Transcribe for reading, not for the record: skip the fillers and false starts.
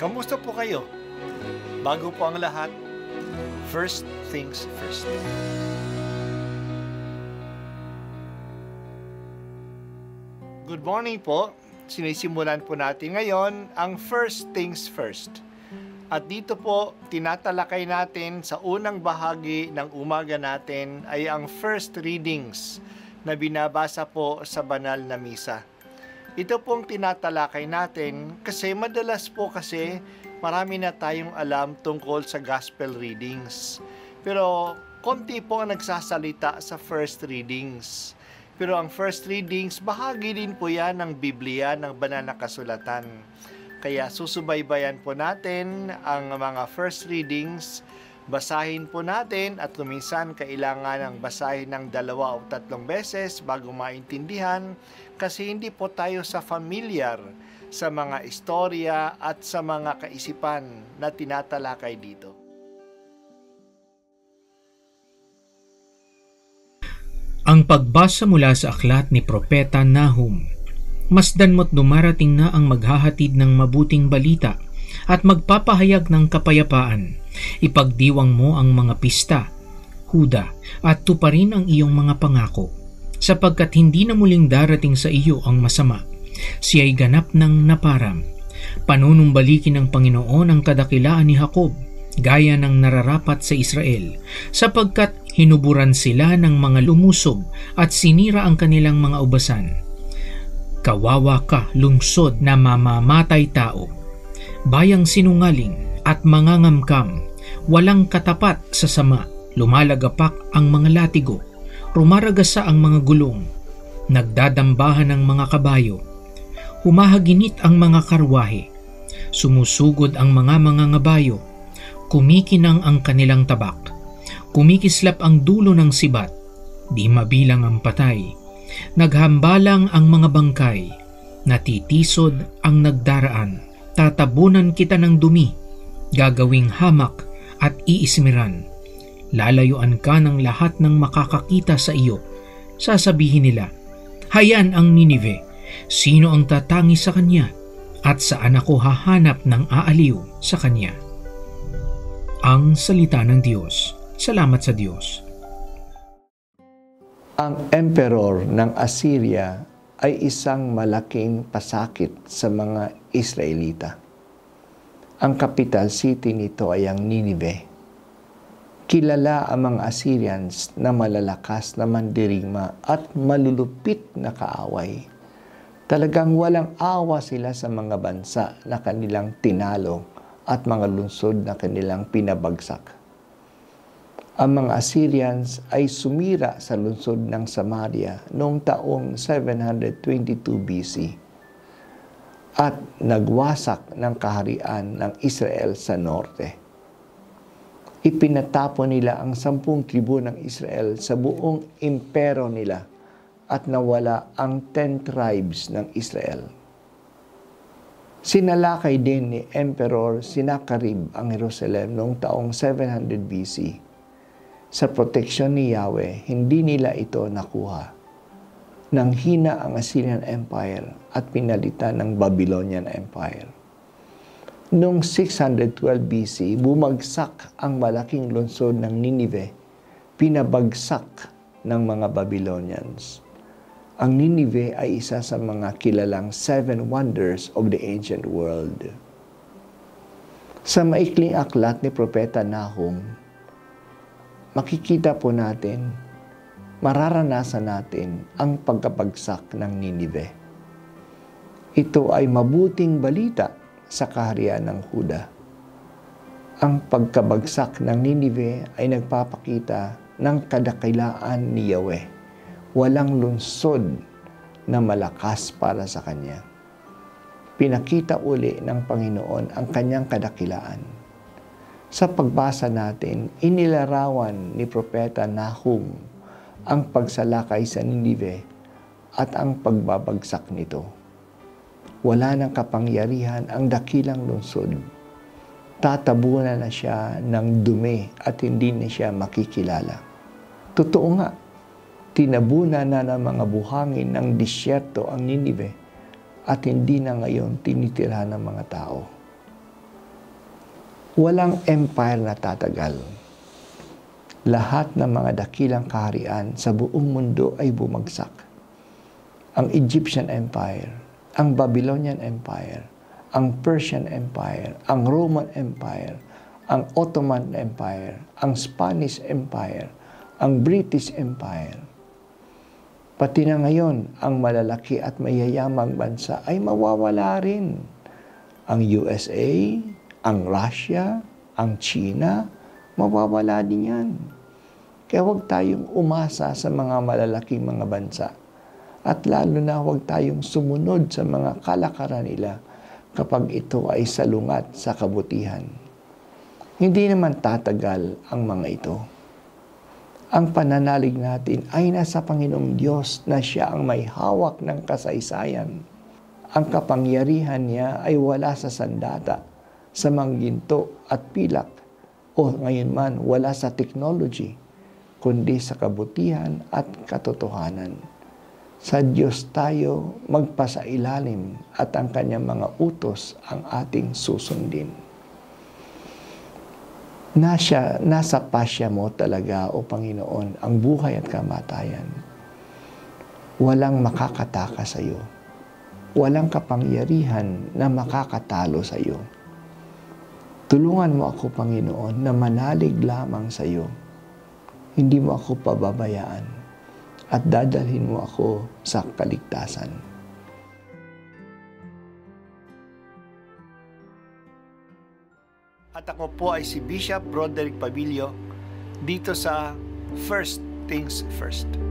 Kamusta po kayo? Bago po ang lahat, first things first. Good morning po. Sinisimulan po natin ngayon ang first things first. At dito po, tinatalakay natin sa unang bahagi ng umaga natin ay ang first readings na binabasa po sa banal na misa. Ito pong tinatalakay natin kasi madalas po marami na tayong alam tungkol sa gospel readings. Pero konti po ang nagsasalita sa first readings. Pero ang first readings, bahagi din po yan ng Biblia, ng banal na kasulatan. Kaya susubaybayan po natin ang mga first readings, basahin po natin at kuminsan kailangan ng basahin ng 2 o 3 beses bago maintindihan kasi hindi po tayo familiar sa mga istorya at sa mga kaisipan na tinatalakay dito. Ang pagbasa mula sa aklat ni Propeta Nahum. Masdan mo't dumarating na ang maghahatid ng mabuting balita at magpapahayag ng kapayapaan. Ipagdiwang mo ang mga pista, Huda, at tuparin ang iyong mga pangako, sapagkat hindi na muling darating sa iyo ang masama. Siya'y ganap ng naparam. Panunumbalikin ng Panginoon ang kadakilaan ni Jacob, gaya ng nararapat sa Israel, sapagkat hinuburan sila ng mga lumusob at sinira ang kanilang mga ubasan. Kawawa ka, lungsod na mamamatay tao, bayang sinungaling at mangangamkam, walang katapat sa sama, lumalagapak ang mga latigo, rumaragasa ang mga gulong, nagdadambahan ang mga kabayo, humahaginit ang mga karwahe, sumusugod ang mga ngabayo, kumikinang ang kanilang tabak, kumikislap ang dulo ng sibat, di mabilang ang patay, naghambalang ang mga bangkay, natitisod ang nagdaraan, tatabunan kita ng dumi, gagawing hamak at iismiran. Lalayuan ka ng lahat ng makakakita sa iyo. Sasabihin nila, hayan ang Ninive, sino ang tatangi sa kanya, at saan ako hahanap ng aaliw sa kanya. Ang salita ng Diyos. Salamat sa Diyos. Ang emperor ng Assyria ay isang malaking pasakit sa mga Israelita. Ang capital city nito ay ang Ninive. Kilala ang mga Assyrians na malalakas na mandirigma at malulupit na kaaway. Talagang walang awa sila sa mga bansa na kanilang tinalo at mga lungsod na kanilang pinabagsak. Ang mga Assyrians ay sumira sa lungsod ng Samaria noong taong 722 BC at nagwasak ng kaharian ng Israel sa norte. Ipinatapon nila ang 10 tribu ng Israel sa buong impero nila at nawala ang 10 tribes ng Israel. Sinalakay din ni Emperor Sennacherib ang Jerusalem noong taong 700 BC. Sa proteksyon ni Yahweh, hindi nila ito nakuha. Nang hina ang Assyrian Empire at pinalitan ng Babylonian Empire. Noong 612 BC, bumagsak ang malaking lungsod ng Ninive, pinabagsak ng mga Babylonians. Ang Ninive ay isa sa mga kilalang 7 wonders of the ancient world. Sa maikling aklat ni Propeta Nahum, makikita po natin, mararanasan natin ang pagkabagsak ng Ninive. Ito ay mabuting balita sa kaharian ng Huda. Ang pagkabagsak ng Ninive ay nagpapakita ng kadakilaan ni Yahweh. Walang lungsod na malakas para sa Kanya. Pinakita uli ng Panginoon ang Kanyang kadakilaan. Sa pagbasa natin, inilarawan ni Propeta Nahum ang pagsalakay sa Ninive at ang pagbabagsak nito. Wala ng kapangyarihan ang dakilang lungsod. Tatabunan na siya ng dumi at hindi na siya makikilala. Totoo nga, tinabunan na ng mga buhangin ng disyerto ang Ninive at hindi na ngayon tinitirhan ng mga tao. Walang empire na tatagal. Lahat ng mga dakilang kaharian sa buong mundo ay bumagsak. Ang Egyptian Empire, ang Babylonian Empire, ang Persian Empire, ang Roman Empire, ang Ottoman Empire, ang Spanish Empire, ang British Empire. Pati na ngayon, ang malalaki at mayayamang bansa ay mawawala rin. Ang USA, ang Russia, ang China, mawawala din yan. Kaya huwag tayong umasa sa mga malalaking mga bansa. At lalo na huwag tayong sumunod sa mga kalakaran nila kapag ito ay salungat sa kabutihan. Hindi naman tatagal ang mga ito. Ang pananalig natin ay nasa Panginoong Diyos na siya ang may hawak ng kasaysayan. Ang kapangyarihan niya ay wala sa sandata, sa mangginto at pilak, o ngayon man wala sa technology, kundi sa kabutihan at katotohanan. Sa Diyos tayo magpasailalim at ang kanyang mga utos ang ating susundin. Nasa pasya mo talaga, O Panginoon, ang buhay at kamatayan. Walang makakataka sa iyo. Walang kapangyarihan na makakatalo sa iyo. Tulungan mo ako, Panginoon, na manalig lamang sa iyo. Hindi mo ako pababayaan at dadalhin mo ako sa kaligtasan. At ako po ay si Bishop Broderick Pabilio dito sa First Things First.